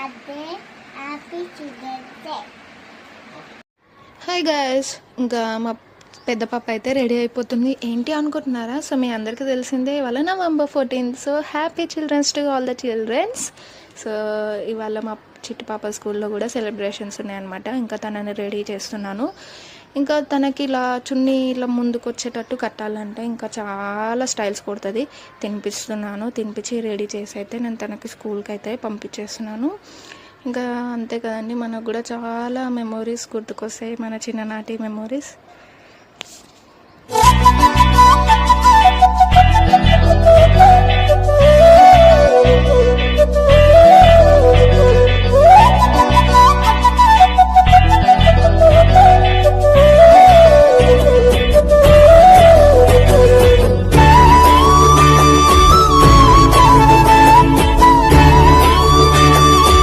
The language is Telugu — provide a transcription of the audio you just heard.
Birthday happy children's day. Hi guys, ఇంకా మా పెద్ద పాప అయితే రెడీ అయిపోతుంది. ఏంటి అనుకుంటున్నారా? సో మీ అందరికీ తెలిసిందే ఇవాళ November 14th. So happy children's to all the childrens. So ఇవాళ మా చిట్టి పాప స్కూల్లో కూడా సెలబ్రేషన్స్ ఉన్నాయన్నమాట. ఇంకా తనని రెడీ చేస్తున్నాను. ఇంకా తనకి ఇలా చున్నీ ఇలా ముందుకు వచ్చేటట్టు కట్టాలంటే ఇంకా చాలా స్టైల్స్ కొడుతుంది. తినిపించి రెడీ చేసి అయితే నేను తనకి స్కూల్కి అయితే పంపించేస్తున్నాను. ఇంకా అంతే కదండి, మనకు కూడా చాలా మెమోరీస్ గుర్తుకొస్తాయి, మన చిన్ననాటి మెమోరీస్.